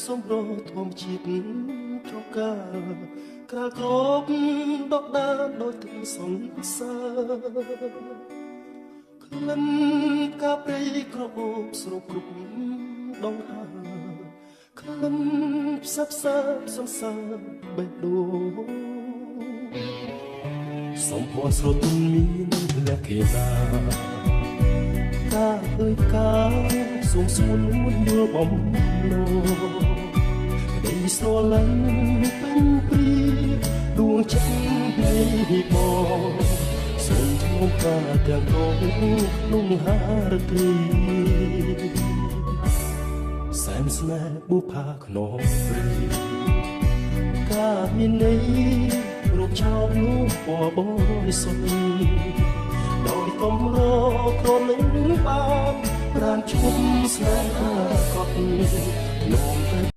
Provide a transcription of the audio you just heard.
សំរោធម្មជាតិត្រកាក្រៅក្របដកដានដោយទឹកសង្សារក្លិនកាព្រៃក្រអូបស្រូបគ្រប់ដងហើក្លិនផ្សះផ្សាសង្សារបេះដូងសំភ័រស្រទន់មានលក្ខណៈកាអើយកាសូមស្មួននួនយល់បំណងដីស្រលាញ់ពេញព្រីដួងចិត្តនៃបងសូមធ្ងន់ការទាំងកងក្នុងហារទីសែនស្នេហ៍បុផាខ្នងព្រីការមានន័យរកឆោមនោះពណ៌បរិសុទ្ធដោយកំរក្រនឹងបានប្រានឈុំស្នេហាកត់នោម